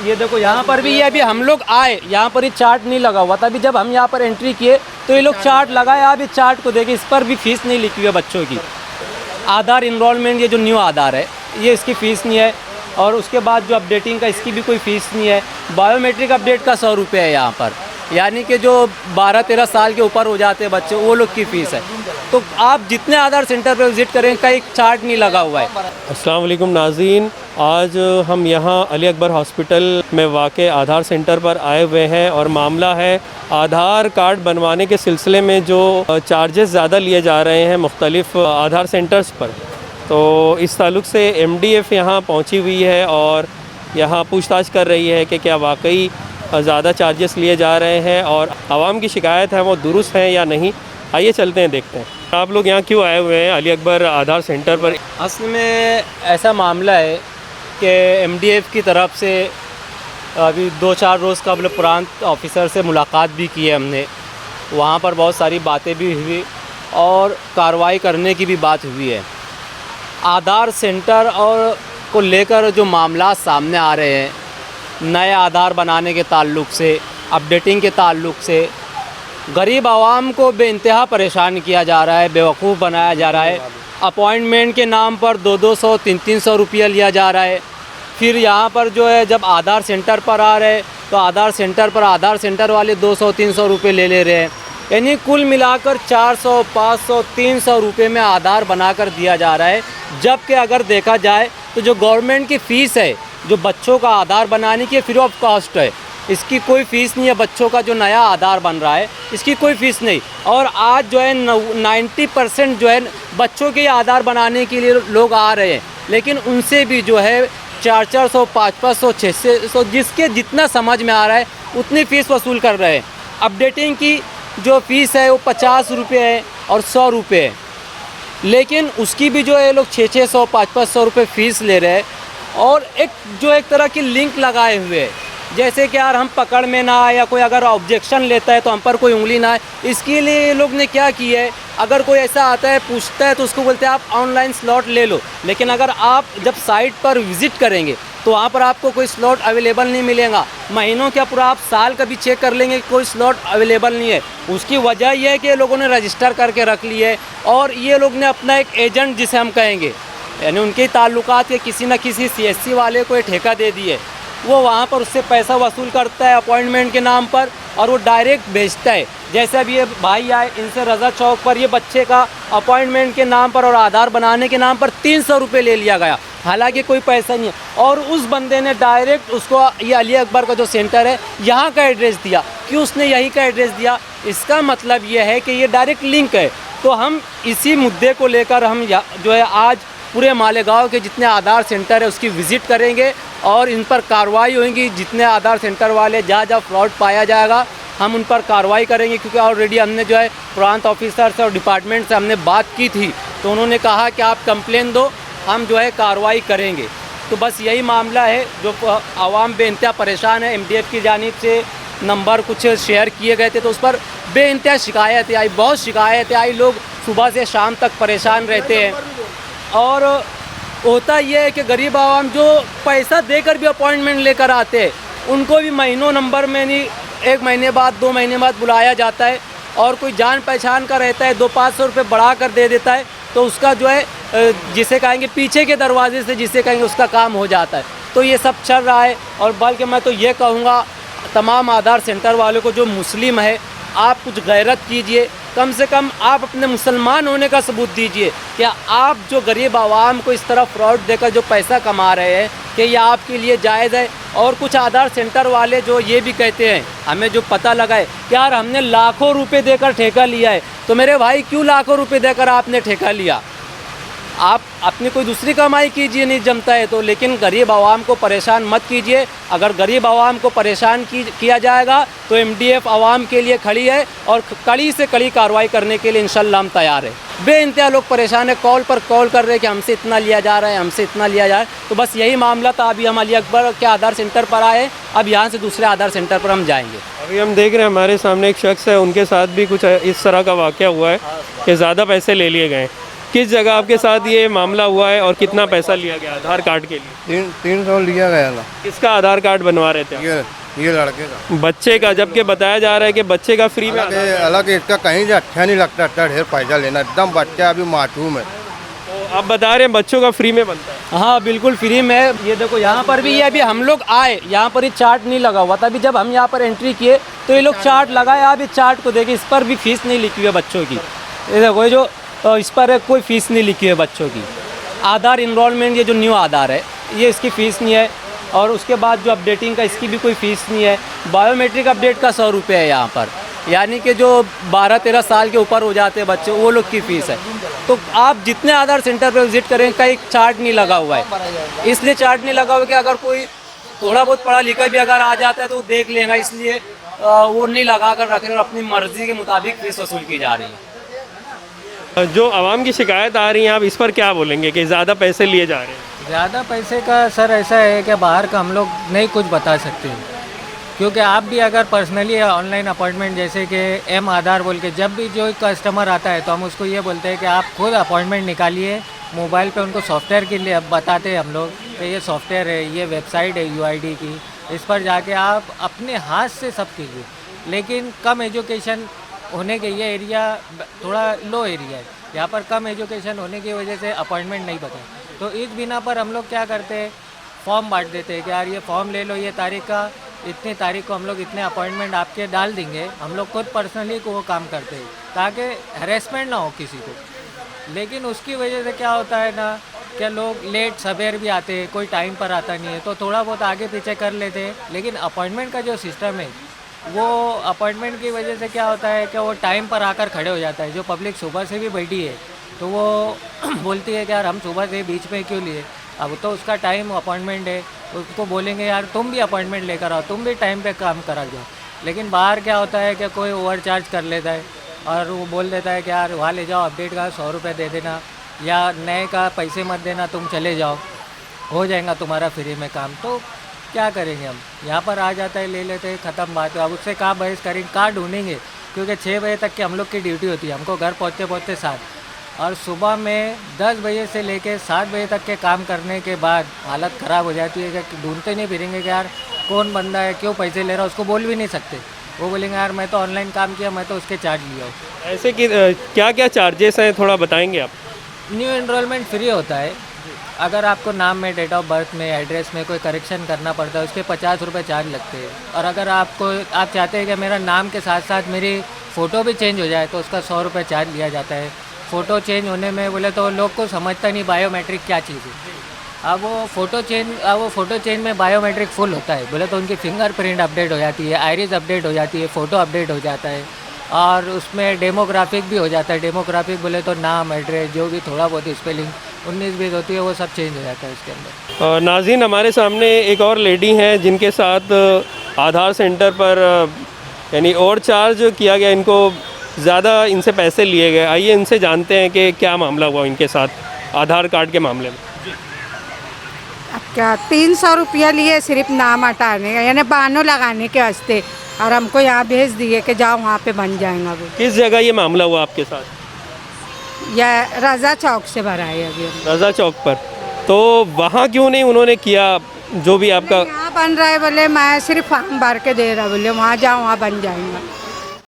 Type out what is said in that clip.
ये देखो यहाँ पर भी, ये अभी हम लोग आए यहाँ पर ही चार्ट नहीं लगा हुआ था, अभी जब हम यहाँ पर एंट्री किए तो ये लोग चार्ट लगाए। आप इस चार्ट को देखिए, इस पर भी फीस नहीं लिखी हुई है बच्चों की। आधार इनरोलमेंट, ये जो न्यू आधार है, ये इसकी फ़ीस नहीं है। और उसके बाद जो अपडेटिंग का, इसकी भी कोई फ़ीस नहीं है। बायोमेट्रिक अपडेट का 100 रुपये है यहाँ पर, यानी कि जो 12-13 साल के ऊपर हो जाते हैं बच्चे, वो लोग की फ़ीस है। तो आप जितने आधार सेंटर पर विज़िट करें, कहीं चार्ट नहीं लगा हुआ है। अस्सलाम वालेकुम नाज़रीन, आज हम यहाँ अली अकबर हॉस्पिटल में वाक़ आधार सेंटर पर आए हुए हैं और मामला है आधार कार्ड बनवाने के सिलसिले में जो चार्जेस ज़्यादा लिए जा रहे हैं मुख्तलिफ़ आधार सेंटर्स पर। तो इस ताल्लुक़ से MDF यहाँ पहुँची हुई है और यहाँ पूछताछ कर रही है कि क्या वाकई ज़्यादा चार्जेस लिए जा रहे हैं और आवाम की शिकायत है वो दुरुस्त हैं या नहीं। आइए चलते हैं, देखते हैं। आप लोग यहाँ क्यों आए हुए हैं अली अकबर आधार सेंटर पर? असल में ऐसा मामला है कि MDF की तरफ से अभी 2-4 रोज़ कबल प्रांत ऑफिसर से मुलाकात भी की है हमने। वहाँ पर बहुत सारी बातें भी हुई और कार्रवाई करने की भी बात हुई है। आधार सेंटर और को लेकर जो मामला सामने आ रहे हैं, नए आधार बनाने के ताल्लुक़ से, अपडेटिंग के ताल्लुक़ से, गरीब आवाम को बेइंतहा परेशान किया जा रहा है, बेवकूफ़ बनाया जा रहा है। अपॉइंटमेंट के नाम पर 200-200, 300-300 रुपया लिया जा रहा है। फिर यहाँ पर जो है, जब आधार सेंटर पर आ रहे हैं तो आधार सेंटर पर आधार सेंटर वाले 200-300 रुपये ले रहे हैं। यानी कुल मिलाकर 400, 500, 300 रुपये में आधार बनाकर दिया जा रहा है। जबकि अगर देखा जाए तो जो गवर्नमेंट की फ़ीस है, जो बच्चों का आधार बनाने की फ्री ऑफ कॉस्ट है, इसकी कोई फ़ीस नहीं है। बच्चों का जो नया आधार बन रहा है, इसकी कोई फ़ीस नहीं। और आज जो है 90% जो है बच्चों के आधार बनाने के लिए लोग आ रहे हैं, लेकिन उनसे भी जो है 400, 500, 600, जिसके जितना समझ में आ रहा है उतनी फ़ीस वसूल कर रहे हैं। अपडेटिंग की जो फ़ीस है वो 50 रुपये है और 100 रुपये है, लेकिन उसकी भी जो है लोग 600, 500 रुपये फ़ीस ले रहे हैं। और एक तरह की लिंक लगाए हुए है, जैसे कि यार हम पकड़ में ना आए या कोई अगर ऑब्जेक्शन लेता है तो हम पर कोई उंगली ना आए। इसके लिए ये लोग ने क्या किया है, अगर कोई ऐसा आता है पूछता है तो उसको बोलते हैं आप ऑनलाइन स्लॉट ले लो। लेकिन अगर आप जब साइट पर विज़िट करेंगे तो वहाँ पर आपको कोई स्लॉट अवेलेबल नहीं मिलेगा। महीनों क्या पूरा आप साल का भी चेक कर लेंगे, कोई स्लॉट अवेलेबल नहीं है। उसकी वजह यह है कि लोगों ने रजिस्टर करके रख ली है और ये लोग ने अपना एक एजेंट, जिसे हम कहेंगे, यानी उनके ताल्लुकात के किसी न किसी CSC वाले को ठेका दे दिए। वो वहाँ पर उससे पैसा वसूल करता है अपॉइंटमेंट के नाम पर और वो डायरेक्ट भेजता है। जैसे अभी ये भाई आए, इनसे रज़ा चौक पर ये बच्चे का अपॉइंटमेंट के नाम पर और आधार बनाने के नाम पर 300 रुपये ले लिया गया, हालांकि कोई पैसा नहीं है। और उस बंदे ने डायरेक्ट उसको ये अली अकबर का जो सेंटर है यहाँ का एड्रेस दिया। क्यों उसने यही का एड्रेस दिया? इसका मतलब ये है कि ये डायरेक्ट लिंक है। तो हम इसी मुद्दे को लेकर हम जो है आज पूरे मालेगांव के जितने आधार सेंटर है उसकी विज़िट करेंगे और इन पर कार्रवाई होगी। जितने आधार सेंटर वाले जहाँ फ्रॉड पाया जाएगा हम उन पर कार्रवाई करेंगे, क्योंकि ऑलरेडी हमने जो है प्रांत ऑफिसर से और डिपार्टमेंट से हमने बात की थी, तो उन्होंने कहा कि आप कंप्लेन दो, हम जो है कार्रवाई करेंगे। तो बस यही मामला है, जो आवाम बेइंतहा परेशान है। MDF की जानिब से नंबर कुछ शेयर किए गए थे तो उस पर बेइंतहा शिकायतें आई, बहुत शिकायतें आई। लोग सुबह से शाम तक परेशान रहते हैं। और होता यह है कि गरीब आवाम जो पैसा देकर भी अपॉइंटमेंट लेकर आते हैं, उनको भी महीनों नंबर में नहीं, 1 महीने बाद 2 महीने बाद बुलाया जाता है। और कोई जान पहचान का रहता है, 200-500 रुपये बढ़ा कर दे देता है, तो उसका जो है जिसे कहेंगे पीछे के दरवाजे से, जिसे कहेंगे उसका काम हो जाता है। तो ये सब चल रहा है। और बल्कि मैं तो ये कहूँगा तमाम आधार सेंटर वालों को, जो मुस्लिम है, आप कुछ गैरत कीजिए, कम से कम आप अपने मुसलमान होने का सबूत दीजिए। क्या आप जो गरीब आवाम को इस तरह फ्रॉड देकर जो पैसा कमा रहे हैं, कि यह आपके लिए जायज़ है? और कुछ आधार सेंटर वाले जो ये भी कहते हैं, हमें जो पता लगा है कि यार हमने लाखों रुपए देकर ठेका लिया है। तो मेरे भाई, क्यों लाखों रुपए देकर आपने ठेका लिया? आप अपनी कोई दूसरी कमाई कीजिए, नहीं जमता है तो, लेकिन गरीब आवाम को परेशान मत कीजिए। अगर गरीब आवाम को परेशान किया जाएगा तो MDF आवाम के लिए खड़ी है और कड़ी से कड़ी कार्रवाई करने के लिए इंशाल्लाह हम तैयार है। बेइंतहा लोग परेशान है, कॉल पर कॉल कर रहे हैं कि हमसे इतना लिया जा रहा है, हमसे इतना लिया जा रहा है। तो बस यही मामला था। अभी हम अली अकबर के आधार सेंटर पर आए, अब यहाँ से दूसरे आधार सेंटर पर हम जाएंगे। अभी हम देख रहे हैं हमारे सामने एक शख्स है, उनके साथ भी कुछ इस तरह का वाक़या हुआ है कि ज़्यादा पैसे ले लिए गए। किस जगह आपके साथ ये मामला हुआ है और कितना पैसा लिया गया आधार कार्ड के लिए? 300 लिया गया था। किसका आधार कार्ड बनवा रहे थे आप? ये लड़के का बच्चे का, जबकि बताया जा रहा है कि बच्चे का फ्री में आधार कार्ड। अलग इसका कहीं से अच्छा नहीं लगता, इतना ढेर पैसा लेना, एकदम बच्चा अभी मासूम है। तो आप बता रहे हैं बच्चों का फ्री में बनता है? हाँ बिल्कुल फ्री में। ये देखो यहाँ पर भी, ये अभी हम लोग आए यहाँ पर ही चार्ट नहीं लगा हुआ था। अभी जब हम यहाँ पर एंट्री किए तो ये लोग चार्ट लगाए। आप इस चार्ट को देखिए, इस पर भी फीस नहीं लिखी हुई है बच्चों की। ये देखो, ये जो इस पर कोई फ़ीस नहीं लिखी है बच्चों की। आधार इनरोलमेंट, ये जो न्यू आधार है, ये इसकी फ़ीस नहीं है। और उसके बाद जो अपडेटिंग का, इसकी भी कोई फ़ीस नहीं है। बायोमेट्रिक अपडेट का 100 रुपये है यहाँ पर, यानी कि जो 12-13 साल के ऊपर हो जाते हैं बच्चे, वो लोग की फ़ीस है। तो आप जितने आधार सेंटर पर विज़िट करें, कहीं चार्ट नहीं लगा हुआ है। इसलिए चार्ट नहीं लगा हुआ कि अगर कोई थोड़ा बहुत पढ़ा लिखा भी अगर आ जाता है तो देख लेगा, इसलिए वो नहीं लगा कर रख रहे और अपनी मर्ज़ी के मुताबिक फ़ीस वसूल की जा रही है। जो आवाम की शिकायत आ रही है, आप इस पर क्या बोलेंगे कि ज़्यादा पैसे लिए जा रहे हैं? ज़्यादा पैसे का सर ऐसा है कि बाहर का हम लोग नहीं कुछ बता सकते, क्योंकि आप भी अगर पर्सनली ऑनलाइन अपॉइंटमेंट, जैसे कि एम आधार बोल के, जब भी जो कस्टमर आता है तो हम उसको ये बोलते हैं कि आप खुद अपॉइंटमेंट निकालिए। मोबाइल पे उनको सॉफ्टवेयर के लिए बताते हैं हम लोग कि ये सॉफ्टवेयर है, ये वेबसाइट है UID की, इस पर जाके आप अपने हाथ से सब कीजिए। लेकिन कम एजुकेशन होने के, ये एरिया थोड़ा लो एरिया है, यहाँ पर कम एजुकेशन होने की वजह से अपॉइंटमेंट नहीं बता। तो इस बिना पर हम लोग क्या करते हैं, फॉर्म बांट देते हैं कि यार ये फॉर्म ले लो, ये तारीख का, इतनी तारीख को हम लोग इतने अपॉइंटमेंट आपके डाल देंगे। हम लोग खुद पर्सनली को वो काम करते हैं ताकि हैरेसमेंट ना हो किसी को। लेकिन उसकी वजह से क्या होता है ना, क्या लोग लेट सवेर भी आते हैं, कोई टाइम पर आता नहीं है, तो थोड़ा बहुत आगे पीछे कर लेते हैं। लेकिन अपॉइंटमेंट का जो सिस्टम है, वो अपॉइंटमेंट की वजह से क्या होता है कि वो टाइम पर आकर खड़े हो जाता है। जो पब्लिक सुबह से भी बैठी है तो वो बोलती है कि यार हम सुबह से बीच में क्यों लिए, अब तो उसका टाइम अपॉइंटमेंट है, उसको बोलेंगे यार तुम भी अपॉइंटमेंट लेकर आओ, तुम भी टाइम पे काम करा जाओ। लेकिन बाहर क्या होता है कि कोई ओवरचार्ज कर लेता है और वो बोल देता है कि यार वहाँ ले जाओ, अपडेट का 100 रुपये दे देना, या नए का पैसे मत देना, तुम चले जाओ, हो जाएगा तुम्हारा फ्री में काम। तो क्या करेंगे हम, यहाँ पर आ जाता है, ले लेते हैं, ख़त्म बात है। अब उससे कहाँ बहस करेंगे, कहाँ ढूंढेंगे, क्योंकि 6 बजे तक की हम लोग की ड्यूटी होती है, हमको घर पहुँचते पहुँचते 7, और सुबह में 10 बजे से लेके 7 बजे तक के काम करने के बाद हालत ख़राब हो जाती है कि ढूंढते नहीं फिरेंगे कि यार कौन बंदा है, क्यों पैसे ले रहा है, उसको बोल भी नहीं सकते। वो बोलेंगे यार मैं तो ऑनलाइन काम किया, मैं तो उसके चार्ज लिया हूँ। ऐसे कि क्या क्या चार्जेस हैं, थोड़ा बताएंगे आप? न्यू एनरोलमेंट फ्री होता है। अगर आपको नाम में, डेट ऑफ बर्थ में, एड्रेस में कोई करेक्शन करना पड़ता है, उसके 50 रुपये चार्ज लगते हैं। और अगर आप चाहते हैं कि मेरा नाम के साथ साथ मेरी फ़ोटो भी चेंज हो जाए तो उसका 100 रुपये चार्ज लिया जाता है। फ़ोटो चेंज होने में बोले तो लोग को समझता नहीं बायोमेट्रिक क्या चीज़ है। अब वो फ़ोटो चेंज में बायोमेट्रिक फुल होता है, बोले तो उनकी फिंगरप्रिंट अपडेट हो जाती है, आइरिस अपडेट हो जाती है, फ़ोटो अपडेट हो जाता है, और उसमें डेमोग्राफिक भी हो जाता है। डेमोग्राफिक बोले तो नाम, एड्रेस, जो भी थोड़ा बहुत स्पेलिंग 19-20 होती है, वो सब चेंज हो जाता है उसके अंदर। नाज़रीन, हमारे सामने एक और लेडी हैं जिनके साथ आधार सेंटर पर यानी और चार्ज किया गया, इनको ज़्यादा इनसे पैसे लिए गए। आइए इनसे जानते हैं कि क्या मामला हुआ इनके साथ आधार कार्ड के मामले में। अब क्या 300 रुपया लिए सिर्फ नाम हटाने का, यानी बानो लगाने के वास्ते, और हमको यहाँ भेज दिए कि जाओ वहाँ पे बन जाएगा वो। किस जगह ये मामला हुआ आपके साथ? या रज़ा चौक से भरा है अभी हम। रज़ा चौक पर। तो वहाँ क्यों नहीं उन्होंने किया जो भी आपका? यहाँ बन रहा है बोले, मैं सिर्फ फॉर्म भर के दे रहा, बोले वहाँ जाओ वहाँ बन जाएगा।